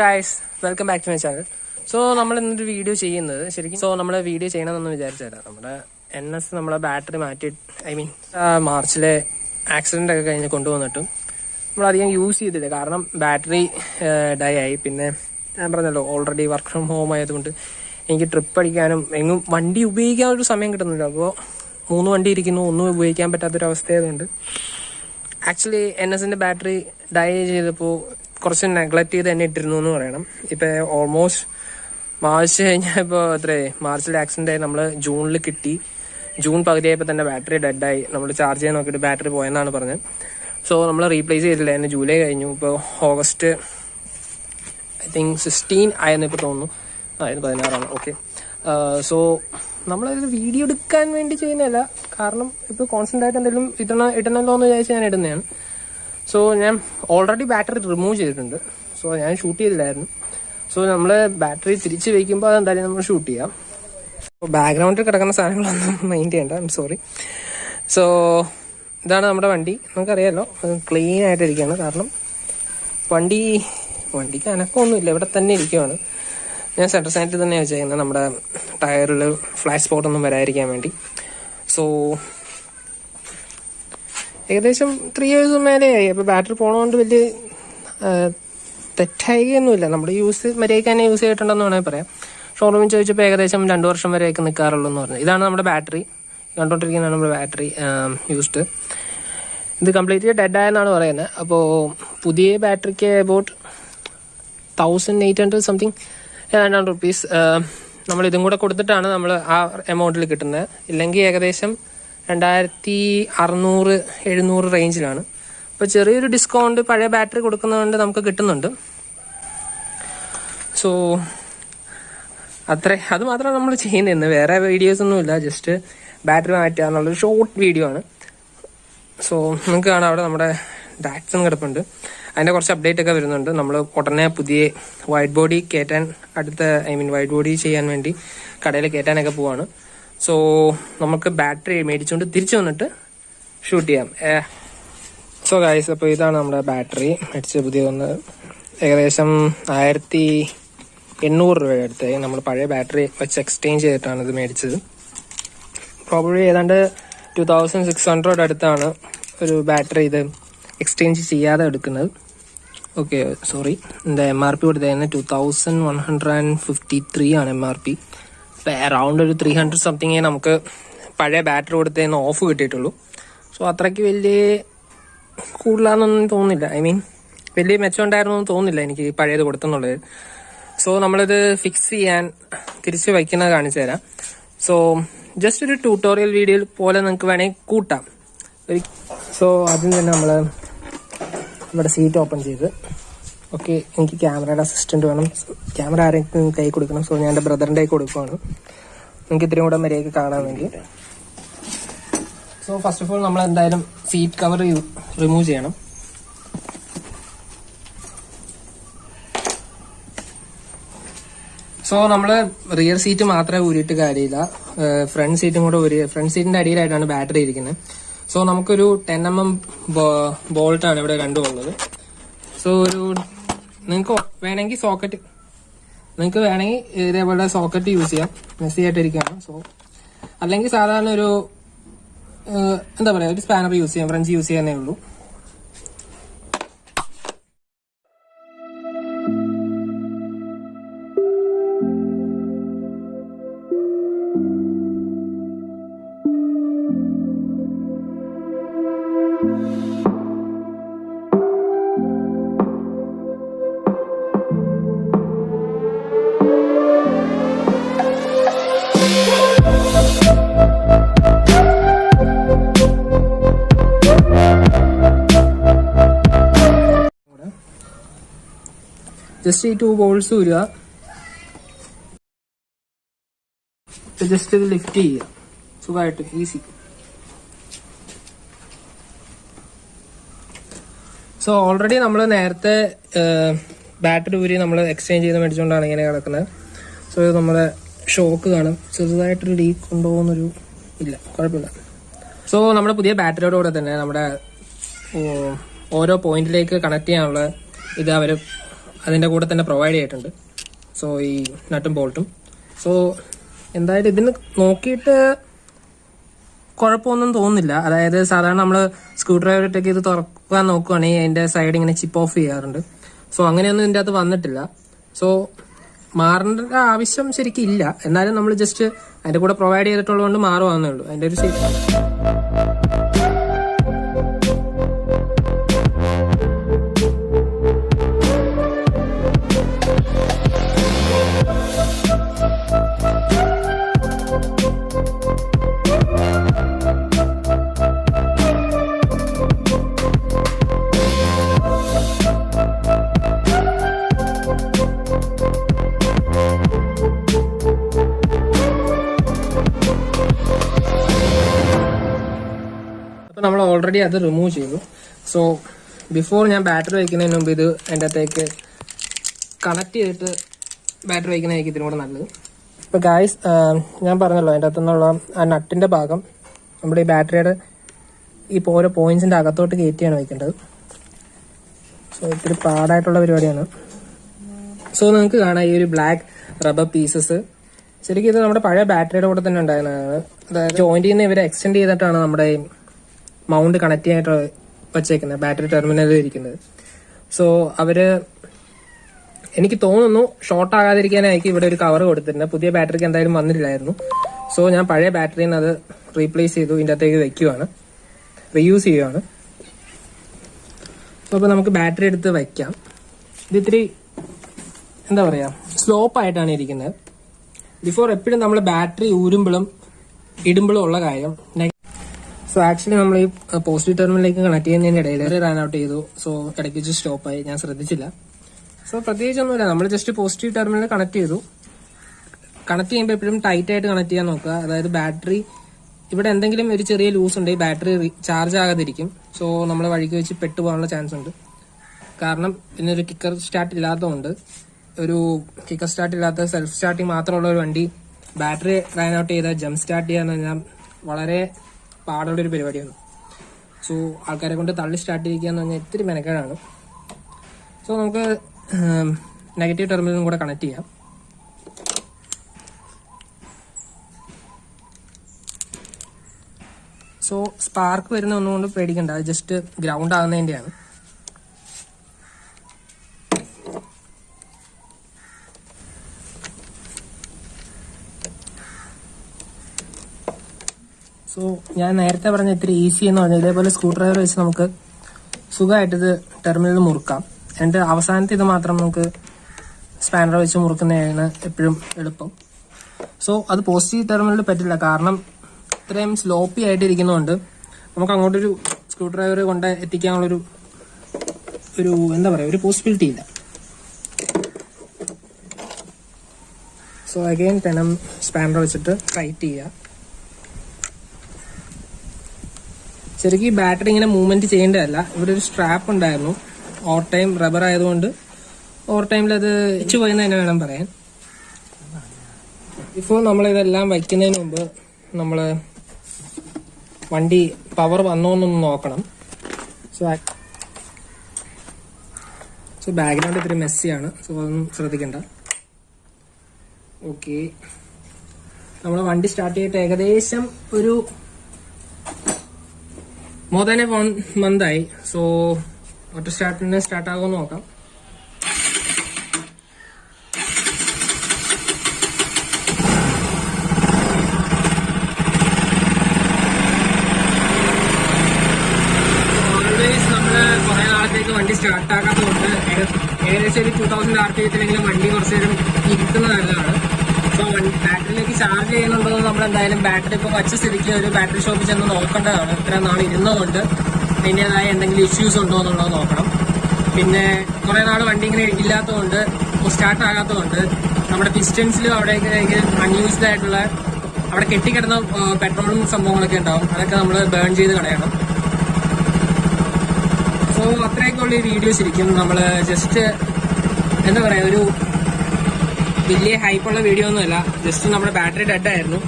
Guys, welcome back to my channel. So നമ്മൾ ഇന്നൊരു video ചെയ്യുന്നത് നമ്മൾ വീഡിയോ ചെയ്യണമെന്ന് വിചാരിച്ചല്ല. നമ്മുടെ NS നമ്മളെ ബാറ്ററി മാറ്റി, മാർച്ചിലെ ആക്സിഡന്റ് ഒക്കെ കഴിഞ്ഞ് കൊണ്ടുവന്നിട്ടും നമ്മളധികം യൂസ് ചെയ്തില്ല. കാരണം ബാറ്ററി ഡൈ ആയി. പിന്നെ ഞാൻ പറഞ്ഞല്ലോ, ഓൾറെഡി വർക്ക് ഫ്രം ഹോം ആയതുകൊണ്ട് എനിക്ക് ട്രിപ്പ് അടിക്കാനും എങ്ങും വണ്ടി ഉപയോഗിക്കാൻ ഒരു സമയം കിട്ടുന്നില്ല. അപ്പോൾ 3 വണ്ടി ഇരിക്കുന്നു, ഒന്നും ഉപയോഗിക്കാൻ പറ്റാത്തൊരവസ്ഥയായതുകൊണ്ട് ആക്ച്വലി NSന്റെ ബാറ്ററി ഡൈ ചെയ്തപ്പോൾ കുറച്ച് നെഗ്ലക്ട് ചെയ്ത് തന്നെ ഇട്ടിരുന്നു എന്ന് പറയണം. ഇപ്പം ഓൾമോസ്റ്റ് മാർച്ച് കഴിഞ്ഞാൽ ഇപ്പോൾ മാർച്ചിൽ ആക്സിഡന്റ് ആയി. നമ്മൾ ജൂണിൽ കിട്ടി. ജൂൺ പകുതിയായപ്പോൾ തന്നെ ബാറ്ററി ഡെഡായി. നമ്മൾ ചാർജ് ചെയ്യാൻ നോക്കിയിട്ട് ബാറ്ററി പോയെന്നാണ് പറഞ്ഞത്. സോ നമ്മൾ റീപ്ലേസ് ചെയ്തില്ല. എന്നെ ജൂലൈ കഴിഞ്ഞു. ഇപ്പോൾ ഓഗസ്റ്റ് ഐ തിങ്ക് 16 ആയെന്ന് ഇപ്പോൾ തോന്നുന്നു. ഇത് 16 ഓക്കെ. സോ നമ്മളൊരു വീഡിയോ എടുക്കാൻ വേണ്ടി ചെയ്യുന്നതല്ല. കാരണം ഇപ്പോൾ കോൺസ്റ്റന്റ് ആയിട്ട് എന്തെങ്കിലും ഇടണമല്ലോ എന്ന് വിചാരിച്ച് ഞാൻ ഇടുന്നതാണ്. സോ ഞാൻ ഓൾറെഡി ബാറ്ററി റിമൂവ് ചെയ്തിട്ടുണ്ട്. സോ ഞാൻ ഷൂട്ട് ചെയ്തില്ലായിരുന്നു. സോ നമ്മൾ ബാറ്ററി തിരിച്ച് വയ്ക്കുമ്പോൾ അതെന്തായാലും നമ്മൾ ഷൂട്ട് ചെയ്യാം. അപ്പോൾ ബാക്ക്ഗ്രൗണ്ടിൽ കിടക്കുന്ന സാധനങ്ങളൊന്നും മൈൻഡ് ചെയ്യണ്ട, ഐം സോറി. സോ ഇതാണ് നമ്മുടെ വണ്ടി. നമുക്കറിയാമല്ലോ, ക്ലീൻ ആയിട്ടിരിക്കുകയാണ്. കാരണം വണ്ടിക്ക് അനക്കമൊന്നുമില്ല, ഇവിടെ തന്നെ ഇരിക്കുവാണ്. ഞാൻ സെൻറ്റർ സൈഡിൽ തന്നെ വെച്ചേക്കുന്നത്, നമ്മുടെ ടയറിൽ ഫ്ലാഷ് സ്പോട്ടൊന്നും വരാതിരിക്കാൻ വേണ്ടി. സോ ഏകദേശം 3 years മേലെയായി. അപ്പോൾ ബാറ്ററി പോണതുകൊണ്ട് വലിയ തെറ്റായികയൊന്നുമില്ല. നമ്മുടെ മര്യാദയ്ക്ക് തന്നെ യൂസ് ചെയ്തിട്ടുണ്ടെന്ന് വേണമെങ്കിൽ പറയാം. ഷോറൂമിൽ ചോദിച്ചപ്പോൾ ഏകദേശം 2 വർഷം വരെയൊക്കെ നിൽക്കാറുള്ളൂ എന്ന് പറഞ്ഞു. ഇതാണ് നമ്മുടെ ബാറ്ററി, കണ്ടുകൊണ്ടിരിക്കുന്നതാണ് നമ്മുടെ ബാറ്ററി യൂസ്ഡ്. ഇത് കംപ്ലീറ്റ്ലി ഡെഡ് ആയെന്നാണ് പറയുന്നത്. അപ്പോൾ പുതിയ ബാറ്ററിക്ക് അബൌട്ട് 1800 സംതിങ് ₹200 നമ്മൾ ഇതും കൂടെ കൊടുത്തിട്ടാണ് നമ്മൾ ആ എമൗണ്ടിൽ കിട്ടുന്നത്. ഇല്ലെങ്കിൽ ഏകദേശം 2600-700 റേഞ്ചിലാണ്. അപ്പോൾ ചെറിയൊരു ഡിസ്കൗണ്ട് പഴയ ബാറ്ററി കൊടുക്കുന്നതുകൊണ്ട് നമുക്ക് കിട്ടുന്നുണ്ട്. സോ അത് മാത്രമാണ് നമ്മൾ ചെയ്യുന്നത്. വേറെ വീഡിയോസ് ഒന്നുമില്ല, ജസ്റ്റ് ബാറ്ററി മാറ്റുക എന്നുള്ളൊരു ഷോർട്ട് വീഡിയോ ആണ്. സോ നിങ്ങൾക്ക് കാണാം, അവിടെ നമ്മുടെ ഡാറ്റ്സൺ കിടപ്പുണ്ട്. അതിൻ്റെ കുറച്ച് അപ്ഡേറ്റ് ഒക്കെ വരുന്നുണ്ട്. നമ്മൾ ഉടനെ പുതിയ വൈറ്റ് ബോഡി കയറ്റാൻ വൈറ്റ് ബോഡി ചെയ്യാൻ വേണ്ടി കടയിൽ കയറ്റാനൊക്കെ പോവാണ്. സോ നമുക്ക് ബാറ്ററി മേടിച്ചുകൊണ്ട് തിരിച്ചു വന്നിട്ട് ഷൂട്ട് ചെയ്യാം. സോ ഗൈസ്, അപ്പോൾ ഇതാണ് നമ്മുടെ ബാറ്ററി മേടിച്ച് പുതിയ വന്നത്. ഏകദേശം 1800 രൂപ അടുത്ത് നമ്മൾ പഴയ ബാറ്ററി വെച്ച് എക്സ്ചേഞ്ച് ചെയ്തിട്ടാണ് ഇത് മേടിച്ചത്. പ്രോബബ്ലി ഏതാണ്ട് 2600 അടുത്താണ് ഒരു ബാറ്ററി ഇത് എക്സ്ചേഞ്ച് ചെയ്യാതെ എടുക്കുന്നത്. ഓക്കെ, സോറി, എൻ്റെ MRP കൊടുത്തതിന് 2153 ആണ് MRP. അറൗണ്ട് ഒരു 300 സംതിങ്ങേ നമുക്ക് പഴയ ബാറ്ററി കൊടുത്തതിന് ഓഫ് കിട്ടിയിട്ടുള്ളൂ. സോ അത്രയ്ക്ക് വലിയ കൂടുതലാണെന്നൊന്നും തോന്നുന്നില്ല. വലിയ മെച്ചം ഉണ്ടായിരുന്നു എന്ന് തോന്നുന്നില്ല എനിക്ക് പഴയത് കൊടുത്തെന്നുള്ളത്. സോ നമ്മളിത് ഫിക്സ് ചെയ്യാൻ തിരിച്ച് വയ്ക്കുന്നത് കാണിച്ചു തരാം. സോ ജസ്റ്റ് ഒരു ട്യൂട്ടോറിയൽ വീഡിയോ പോലെ നിങ്ങൾക്ക് വേണമെങ്കിൽ കൂട്ടാം. സോ ആദ്യം തന്നെ നമ്മൾ നമ്മുടെ സീറ്റ് ഓപ്പൺ ചെയ്ത്, ഓക്കെ, എനിക്ക് ക്യാമറയുടെ അസിസ്റ്റൻറ്റ് വേണം. ക്യാമറ ആരെങ്കിലും കൈ കൊടുക്കണം. സോ ഞാൻ എൻ്റെ ബ്രദറിൻ്റെ കൈ കൊടുക്കുകയാണ്, നിങ്ങൾക്ക് ഇത്രയും കൂടെ മര്യാദയ്ക്ക് കാണാൻ വേണ്ടി. സോ ഫസ്റ്റ് ഓഫ് ഓൾ നമ്മൾ എന്തായാലും സീറ്റ് കവർ റിമൂവ് ചെയ്യണം. സോ നമ്മൾ റിയർ സീറ്റ് മാത്രമേ ഊരിയിട്ട് കാര്യമില്ല, ഫ്രണ്ട് സീറ്റും കൂടെ ഫ്രണ്ട് സീറ്റിന്റെ അടിയിലായിട്ടാണ് ബാറ്ററി ഇരിക്കുന്നത്. സോ നമുക്കൊരു 10mm ബോൾട്ടാണ് ഇവിടെ രണ്ടുമുള്ളത്. സോ നിങ്ങൾക്ക് വേണമെങ്കിൽ ഇതേപോലെ സോക്കറ്റ് യൂസ് ചെയ്യാം. മെസ്സി ആയിട്ടിരിക്കുകയാണ്. സോ അല്ലെങ്കിൽ സാധാരണ ഒരു ഒരു സ്പാനർ യൂസ് ചെയ്യാം, ഫ്രഞ്ച് യൂസ് ചെയ്യാനേ ഉള്ളൂ. ജസ്റ്റ് ഈ 2 ബോൾസ് ഊരുക. ജസ്റ്റ് ഇത് ലിഫ്റ്റ് ചെയ്യുക, സുഖമായിട്ട്, ഈസി. സോ ഓൾറെഡി നമ്മൾ നേരത്തെ ബാറ്ററി ഊരി നമ്മൾ എക്സ്ചേഞ്ച് ചെയ്ത് മേടിച്ചുകൊണ്ടാണ് ഇങ്ങനെ കിടക്കുന്നത്. സോ ഇത് നമ്മുടെ ഷോക്ക് കാണും, ചെറുതായിട്ടൊരു ലീക്ക് കൊണ്ടുപോകുന്നൊരു ഇല്ല, കുഴപ്പമില്ല. സോ നമ്മുടെ പുതിയ ബാറ്ററിയോട് കൂടെ തന്നെ നമ്മുടെ ഓരോ പോയിന്റിലേക്ക് കണക്ട് ചെയ്യാനുള്ള ഇത് അവർ അതിൻ്റെ കൂടെ തന്നെ പ്രൊവൈഡ് ചെയ്തിട്ടുണ്ട്. സോ ഈ നട്ടും ബോൾട്ടും. സോ എന്തായാലും ഇതിന് നോക്കിയിട്ട് കുഴപ്പമൊന്നും തോന്നുന്നില്ല. അതായത് സാധാരണ നമ്മൾ സ്ക്രൂ ഡ്രൈവറിട്ടൊക്കെ ഇത് തുറക്കാൻ നോക്കുകയാണെങ്കിൽ അതിൻ്റെ സൈഡ് ഇങ്ങനെ ചിപ്പ് ഓഫ് ചെയ്യാറുണ്ട്. സോ അങ്ങനെയൊന്നും ഇതിൻ്റെ അകത്ത് വന്നിട്ടില്ല. സോ മാറേണ്ട ആവശ്യം ശരിക്കും ഇല്ല. എന്നാലും നമ്മൾ ജസ്റ്റ് അതിൻ്റെ കൂടെ പ്രൊവൈഡ് ചെയ്തിട്ടുള്ളത് കൊണ്ട് മാറുവാന്നേ ഉള്ളൂ. അതിൻ്റെ ഒരു നമ്മൾ ഓൾറെഡി അത് റിമൂവ് ചെയ്തു. സോ ബിഫോർ ഞാൻ ബാറ്ററി വയ്ക്കുന്നതിന് മുമ്പ് ഇത് അതിൻ്റെ അകത്തേക്ക് കണക്ട് ചെയ്തിട്ട് ബാറ്ററി വയ്ക്കുന്നതായിരിക്കും ഇതിനും കൂടെ നല്ലത്. ഇപ്പോൾ ഗായ്സ് ഞാൻ പറഞ്ഞല്ലോ അതിൻ്റെ അകത്തുനിന്നുള്ള ആ നട്ടിൻ്റെ ഭാഗം നമ്മുടെ ഈ ബാറ്ററിയുടെ ഈ ഓരോ പോയിന്റ്സിൻ്റെ അകത്തോട്ട് കയറ്റിയാണ് വയ്ക്കേണ്ടത്. സോ ഇത്തിരി പാടായിട്ടുള്ള പരിപാടിയാണ്. സോ നിങ്ങൾക്ക് കാണാം ഈ ഒരു ബ്ലാക്ക് റബ്ബർ പീസസ്. ശരിക്കും ഇത് നമ്മുടെ പഴയ ബാറ്ററിയുടെ കൂടെ തന്നെ ഉണ്ടായിരുന്നതാണ്. അതായത് ജോയിന്റിൽ നിന്ന് ഇവർ എക്സ്റ്റെൻഡ് ചെയ്തിട്ടാണ് നമ്മുടെ മൗണ്ട് കണക്ട് ചെയ്യാനായിട്ട് വച്ചേക്കുന്നത്, ബാറ്ററി ടെർമിനലിൽ ഇരിക്കുന്നത്. സോ അവര് എനിക്ക് തോന്നുന്നു ഷോർട്ട് ആകാതിരിക്കാനായിരിക്കും ഇവിടെ ഒരു കവർ കൊടുത്തിട്ടുണ്ട്. പുതിയ ബാറ്ററിക്ക് എന്തായാലും വന്നിട്ടില്ലായിരുന്നു. സോ ഞാൻ പഴയ ബാറ്ററിയിൽ നിന്ന് അത് റീപ്ലേസ് ചെയ്തു, ഇതിൻ്റെ അകത്തേക്ക് വെക്കുവാണ്, റീയൂസ് ചെയ്യുവാണ്. സോ അപ്പോൾ നമുക്ക് ബാറ്ററി എടുത്ത് വയ്ക്കാം. ഇത് ഇത്തിരി എന്താ പറയുക സ്ലോപ്പായിട്ടാണ് ഇരിക്കുന്നത്. ബിഫോർ എപ്പോഴും നമ്മൾ ബാറ്ററി ഊരുമ്പോഴും ഇടുമ്പോഴും ഉള്ള കാര്യം. സോ ആക്ച്വലി നമ്മൾ ഈ പോസിറ്റീവ് ടെർമിനലിലേക്ക് കണക്ട് ചെയ്യുന്നതിന്റെ ഇടയിൽ റൺ ഔട്ട് ചെയ്തു. സോ ഇടയ്ക്ക് വെച്ച് സ്റ്റോപ്പായി, ഞാൻ ശ്രദ്ധിച്ചില്ല. സോ പ്രത്യേകിച്ചൊന്നുമില്ല, നമ്മൾ ജസ്റ്റ് പോസിറ്റീവ് ടെർമിനൽ കണക്ട് ചെയ്തു. കണക്ട് ചെയ്യുമ്പോൾ എപ്പോഴും ടൈറ്റ് ആയിട്ട് കണക്ട് ചെയ്യാൻ നോക്കുക. അതായത് ബാറ്ററി ഇവിടെ എന്തെങ്കിലും ഒരു ചെറിയ ലൂസ് ഉണ്ടെങ്കിൽ ബാറ്ററി ചാർജ് ആകാതിരിക്കും. സോ നമ്മൾ വഴിക്ക് വെച്ച് പെട്ടുപോകാനുള്ള ചാൻസ് ഉണ്ട്. കാരണം ഇതിനൊരു കിക്കർ സ്റ്റാർട്ട് ഇല്ലാത്തതുകൊണ്ട്, ഒരു കിക്കർ സ്റ്റാർട്ട് ഇല്ലാത്ത സെൽഫ് സ്റ്റാർട്ടിങ് മാത്രമുള്ള ഒരു വണ്ടി ബാറ്ററി റൺ ഔട്ട് ചെയ്താൽ ജംപ് സ്റ്റാർട്ട് ചെയ്യാന്ന് പറഞ്ഞാൽ വളരെ പാടുള്ളൊരു പരിപാടിയാണ്. സോ ആൾക്കാരെ കൊണ്ട് തള്ളി സ്റ്റാർട്ട് ചെയ്യുക എന്ന് പറഞ്ഞാൽ ഇത്തിരി മെനക്കേടാണ്. സോ നമുക്ക് നെഗറ്റീവ് ടെർമിനലും കൂടെ കണക്ട് ചെയ്യാം. സോ സ്പാർക്ക് വരുന്ന ഒന്നുകൊണ്ട് പേടിക്കണ്ട, അത് ജസ്റ്റ് ഗ്രൗണ്ട് ആകുന്നതിൻ്റെയാണ്. സോ ഞാൻ നേരത്തെ പറഞ്ഞ ഇത്തിരി ഈസി എന്ന് പറഞ്ഞാൽ ഇതേപോലെ സ്ക്രൂ ഡ്രൈവർ വെച്ച് നമുക്ക് സുഖമായിട്ട് ഇത് ടെർമിനൽ മുറുക്കാം. എന്നിട്ട് അവസാനത്തെ ഇത് മാത്രം നമുക്ക് സ്പാനർ വെച്ച് മുറുക്കുന്നതാണ് എപ്പോഴും എളുപ്പം. സോ അത് പോസിറ്റീവ് ടെർമിനലിൽ പറ്റില്ല, കാരണം ഇത്രയും സ്ലോപ്പി ആയിട്ട് ഇരിക്കുന്നതുകൊണ്ട് നമുക്ക് അങ്ങോട്ടൊരു സ്ക്രൂ ഡ്രൈവർ കൊണ്ട് എത്തിക്കാനുള്ളൊരു എന്താ പറയുക ഒരു പോസിബിലിറ്റി ഇല്ല. സോ അഗെയിൻ പെനം സ്പാനർ വെച്ചിട്ട് ടൈറ്റ് ചെയ്യുക. ശരിക്കും ഈ ബാറ്ററി ഇങ്ങനെ മൂവ്മെന്റ് ചെയ്യേണ്ടതല്ല. ഇവിടെ ഒരു സ്ട്രാപ്പ് ഉണ്ടായിരുന്നു, ഓവർ ടൈം റബ്ബർ ആയതുകൊണ്ട് ഓവർ ടൈമിൽ അത് ഇച്ചു പോയെന്ന് തന്നെ വേണം പറയാൻ. ഇപ്പോൾ നമ്മളിതെല്ലാം വയ്ക്കുന്നതിന് മുമ്പ് നമ്മൾ വണ്ടി പവർ വന്നോന്നൊന്ന് നോക്കണം. സോ ബാക്ക്ഗ്രൗണ്ട് ഇത്തിരി മെസ്സിയാണ്, സോ അതൊന്നും ശ്രദ്ധിക്കണ്ട. ഓക്കെ, നമ്മൾ വണ്ടി സ്റ്റാർട്ട് ചെയ്തിട്ട് ഏകദേശം ഒരു മോർ ദാൻ 1 month ആയി. സോ ഒറ്റ സ്റ്റാർട്ടിന് സ്റ്റാർട്ടാകുമെന്ന് നോക്കാം. ഓൾവേസ് നമ്മൾ കുറെ നാളത്തേക്ക് വണ്ടി സ്റ്റാർട്ടാക്കാത്തതുകൊണ്ട് ഏകദേശം ഒരു 2000 RPM വണ്ടി കുറച്ച് നേരം ഇരിക്കുന്നത് നല്ലതാണ്. സോ ബാറ്ററിയിലേക്ക് ചാർജ് ചെയ്യുന്നുണ്ടോ നമ്മൾ എന്തായാലും ബാറ്ററി ഇപ്പോൾ വച്ച സ്ഥിതിക്ക് ഒരു ബാറ്ററി ഷോപ്പിൽ ചെന്ന് നോക്കേണ്ടതാണ്. ഇത്ര നാൾ ഇരുന്നതുകൊണ്ട് അതിൻ്റെതായ എന്തെങ്കിലും ഇഷ്യൂസ് ഉണ്ടോ എന്നുള്ളത് നോക്കണം. പിന്നെ കുറെ നാൾ വണ്ടി ഇങ്ങനെ ഇല്ലാത്തതുകൊണ്ട് സ്റ്റാർട്ട് ആകാത്തതുകൊണ്ട് നമ്മുടെ പിസ്റ്റൻസിലും അവിടേക്ക് അൺയൂസ്ഡ് ആയിട്ടുള്ള അവിടെ കെട്ടിക്കിടന്ന പെട്രോളും സംഭവങ്ങളൊക്കെ ഉണ്ടാവും, അതൊക്കെ നമ്മൾ ബേൺ ചെയ്ത് കളയണം. സോ അത്രയൊക്കെയുള്ള ഈ വീഡിയോസ് ഇരിക്കും. നമ്മൾ ജസ്റ്റ് എന്താ പറയുക ഒരു വലിയ ഹൈപ്പുള്ള വീഡിയോ ഒന്നുമല്ല, ജസ്റ്റ് നമ്മുടെ ബാറ്ററി ഡെഡ് ആയിരുന്നു.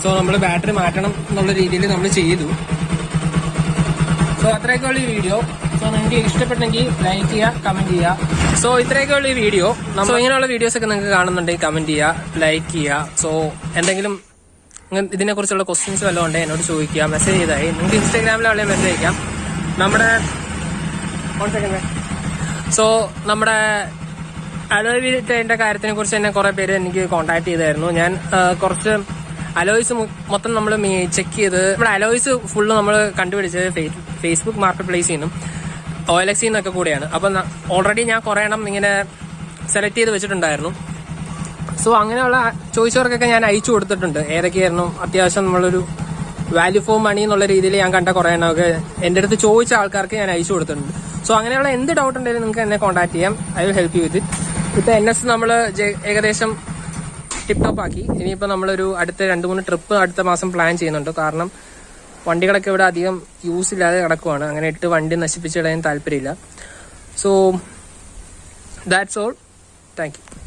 സോ നമ്മൾ ബാറ്ററി മാറ്റണം എന്നുള്ള രീതിയിൽ നമ്മൾ ചെയ്തു. സോ അത്രയൊക്കെയുള്ള ഈ വീഡിയോ. സോ നിങ്ങൾക്ക് ഇഷ്ടപ്പെട്ടെങ്കിൽ ലൈക്ക് ചെയ്യുക, കമന്റ് ചെയ്യുക. സോ ഇത്രയൊക്കെയുള്ള ഈ വീഡിയോ. സോ ഇങ്ങനെയുള്ള വീഡിയോസ് ഒക്കെ നിങ്ങൾക്ക് കാണുന്നുണ്ടെങ്കിൽ കമന്റ് ചെയ്യുക, ലൈക്ക് ചെയ്യുക. സോ എന്തെങ്കിലും ഇതിനെ കുറിച്ചുള്ള ക്വസ്റ്റ്യൻസ് വല്ലതും ഉണ്ടെങ്കിൽ എന്നോട് ചോദിക്കുക, മെസ്സേജ് ചെയ്തായി. നിങ്ങൾക്ക് ഇൻസ്റ്റാഗ്രാമിലുള്ള മെസ്സേജ് അയക്കാം. നമ്മുടെ അലോയ് വീലിന്റെ കാര്യത്തിനെ കുറിച്ച് തന്നെ കുറെ പേര് എനിക്ക് കോൺടാക്ട് ചെയ്തായിരുന്നു. ഞാൻ കുറച്ച് അലോയ്സ് മൊത്തം നമ്മൾ ചെക്ക് ചെയ്ത് നമ്മുടെ അലോയ്സ് ഫുള്ള് നമ്മൾ കണ്ടുപിടിച്ചത് ഫേസ്ബുക്ക് മാർക്കറ്റ് പ്ലേസിൽ നിന്നും OLX നിന്നൊക്കെ കൂടെയാണ്. അപ്പം ഓൾറെഡി ഞാൻ കുറെ എണ്ണം ഇങ്ങനെ സെലക്ട് ചെയ്ത് വെച്ചിട്ടുണ്ടായിരുന്നു. സോ അങ്ങനെയുള്ള ചോദിച്ചവർക്കൊക്കെ ഞാൻ അയച്ചു കൊടുത്തിട്ടുണ്ട്. ഏതൊക്കെയായിരുന്നു അത്യാവശ്യം നമ്മളൊരു വാല്യൂ ഫോർ മണി എന്നുള്ള രീതിയിൽ ഞാൻ കണ്ട കുറെ എണ്ണമൊക്കെ എൻ്റെ അടുത്ത് ചോദിച്ച ആൾക്കാർക്ക് ഞാൻ അയച്ചു കൊടുത്തിട്ടുണ്ട്. സോ അങ്ങനെയുള്ള എന്ത് ഡൗട്ട് ഉണ്ടെങ്കിലും നിങ്ങൾക്ക് എന്നെ കോൺടാക്ട് ചെയ്യാം. I will help you with it. ഇപ്പൊ NS നമ്മൾ ഏകദേശം ടിപ്പ് ടോപ്പ് ആക്കി. ഇനിയിപ്പോൾ നമ്മളൊരു അടുത്ത 2-3 ട്രിപ്പ് അടുത്ത മാസം പ്ലാൻ ചെയ്യുന്നുണ്ട്. കാരണം വണ്ടികളൊക്കെ ഇവിടെ അധികം യൂസ് ഇല്ലാതെ കിടക്കുവാണ്. അങ്ങനെ ഇട്ട് വണ്ടി നശിപ്പിച്ചിടാൻ താല്പര്യമില്ല. So that's all. Thank you.